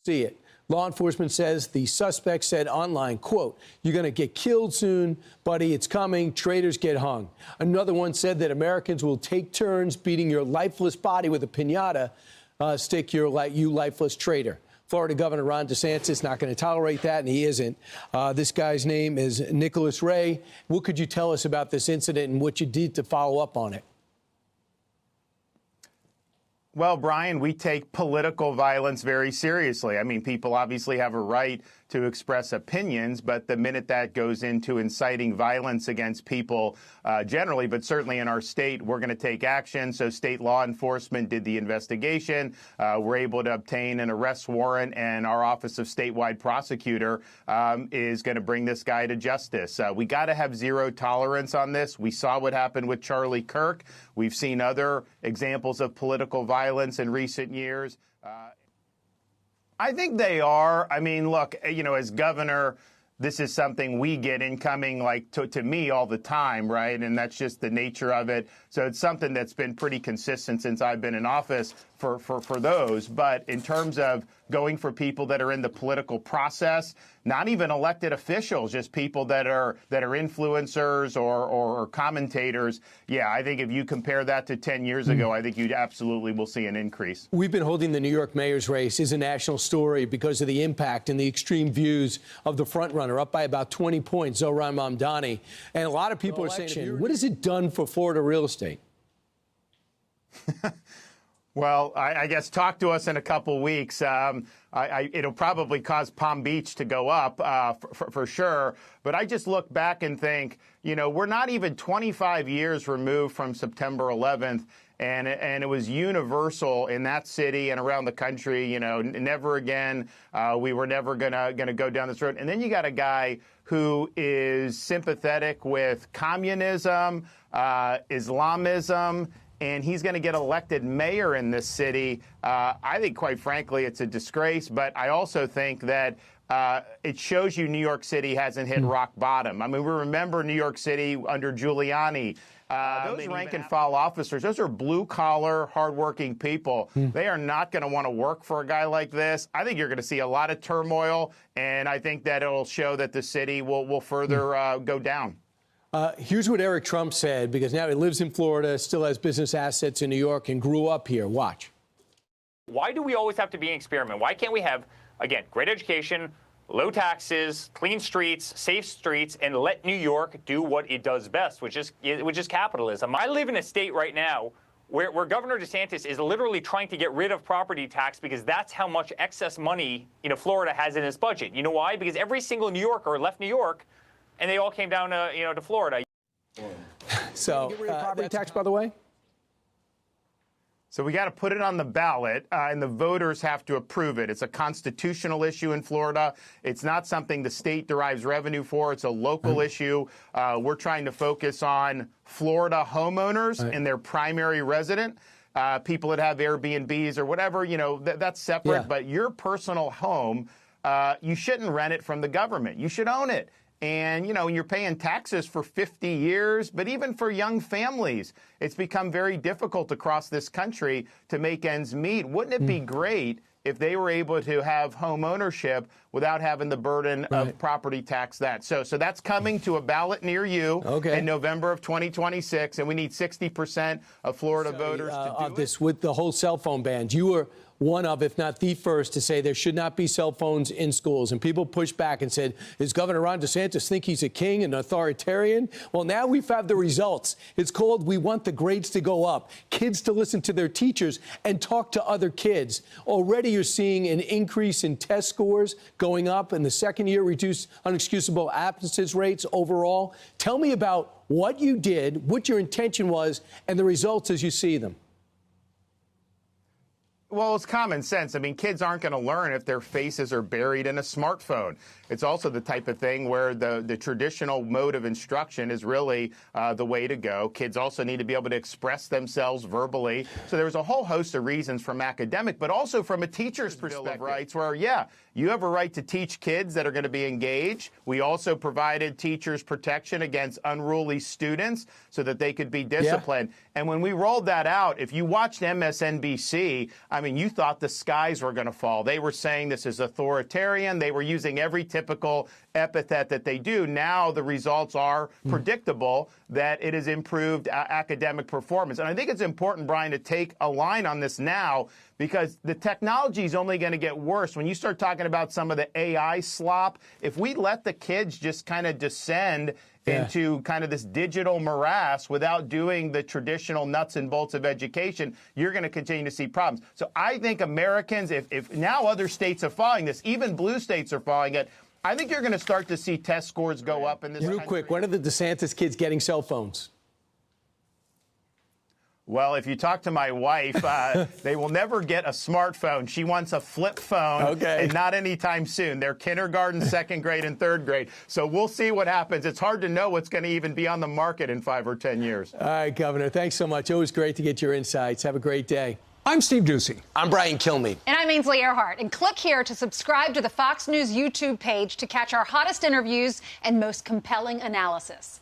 See it. Law enforcement says the suspect said online, quote, "You're going to get killed soon, buddy. It's coming. Traitors get hung." Another one said that Americans will take turns beating your lifeless body with a piñata. Stick you lifeless traitor. Florida Governor Ron DeSantis not going to tolerate that, and he isn't. This guy's name is Nicholas Ray. What could you tell us about this incident and what you did to follow up on it? Well, Brian, we take political violence very seriously. I mean, people obviously have a right to express opinions, but the minute that goes into inciting violence against people generally, but certainly in our state, we're going to take action. So state law enforcement did the investigation. We're able to obtain an arrest warrant, and our Office of Statewide Prosecutor is going to bring this guy to justice. We got to have zero tolerance on this. We saw what happened with Charlie Kirk. We've seen other examples of political violence in recent years. I think they are. I mean, look, you know, as governor, this is something we get incoming, like, to me all the time, right? And that's just the nature of it. So it's something that's been pretty consistent since I've been in office for those. But in terms of going for people that are in the political process, not even elected officials, just people that are influencers or commentators, yeah, I think if you compare that to 10 years ago, I think you absolutely will see an increase. We've been holding the New York mayor's race as a national story because of the impact and the extreme views of the frontrunner, up by about 20 points, Zohran Mamdani. And a lot of people are saying, what has it done for Florida real estate? Well, I guess talk to us in a couple weeks. It'll probably cause Palm Beach to go up for sure. But I just look back and think, you know, we're not even 25 years removed from September 11th. And it was universal in that city and around the country, you know, never again. We were never gonna go down this road. And then you got a guy who is sympathetic with communism, Islamism, and he's going to get elected mayor in this city. I think, quite frankly, it's a disgrace. But I also think that it shows you New York City hasn't hit rock bottom. I mean, we remember New York City under Giuliani. Those rank and file officers, those are blue-collar, hardworking people. They are not going to want to work for a guy like this. I think you're going to see a lot of turmoil, and I think that it'll show that the city will further go down. Here's what Eric Trump said, because now he lives in Florida, still has business assets in New York, and grew up here. Watch. Why do we always have to be an experiment? Why can't we have, again, great education, low taxes, clean streets, safe streets, and let New York do what it does best, which is capitalism? I live in a state right now where Governor DeSantis is literally trying to get rid of property tax because that's how much excess money, you know, Florida has in its budget. You know why? Because every single New Yorker left New York, and they all came down to, you know, to Florida. So, property tax, by the way? So we got to put it on the ballot, and the voters have to approve it. It's a constitutional issue in Florida. It's not something the state derives revenue for. It's a local issue. We're trying to focus on Florida homeowners and their primary resident. People that have Airbnbs or whatever, you know, that's separate. Yeah. But your personal home, you shouldn't rent it from the government. You should own it. And, you know, you're paying taxes for 50 years, but even for young families, it's become very difficult across this country to make ends meet. Wouldn't it be great if they were able to have home ownership without having the burden of property tax that? So that's coming to a ballot near you in November of 2026, and we need 60% of Florida voters to do this. With the whole cell phone ban, you were one of, if not the first, to say there should not be cell phones in schools. And people pushed back and said, does Governor Ron DeSantis think he's a king, an authoritarian? Well, now we've had the results. It's called We Want the Grades to Go Up, kids to listen to their teachers and talk to other kids. Already you're seeing an increase in test scores going up, and the second year reduced unexcusable absences rates overall. Tell me about what you did, what your intention was, and the results as you see them. Well, it's common sense. I mean, kids aren't going to learn if their faces are buried in a smartphone. It's also the type of thing where the traditional mode of instruction is really the way to go. Kids also need to be able to express themselves verbally. So there's a whole host of reasons from academic, but also from a teacher's perspective. Bill of Rights, where, yeah, you have a right to teach kids that are going to be engaged. We also provided teachers protection against unruly students so that they could be disciplined. Yeah. And when we rolled that out, if you watched MSNBC, I mean, you thought the skies were going to fall. They were saying this is authoritarian. They were using every typical epithet that they do. Now the results are predictable that it has improved academic performance. And I think it's important, Brian, to take a line on this now, because the technology is only going to get worse. When you start talking about some of the AI slop, if we let the kids just kind of descend into kind of this digital morass without doing the traditional nuts and bolts of education, you're going to continue to see problems. So I think Americans, if now other states are following this, even blue states are following it, I think you're going to start to see test scores go up in this country. Real quick, when are the DeSantis kids getting cell phones? Well, if you talk to my wife, they will never get a smartphone. She wants a flip phone, and not anytime soon. They're kindergarten, second grade, and third grade. So we'll see what happens. It's hard to know what's going to even be on the market in 5 or 10 years. All right, Governor, thanks so much. Always great to get your insights. Have a great day. I'm Steve Ducey. I'm Brian Kilmeade. And I'm Ainsley Earhardt. And click here to subscribe to the Fox News YouTube page to catch our hottest interviews and most compelling analysis.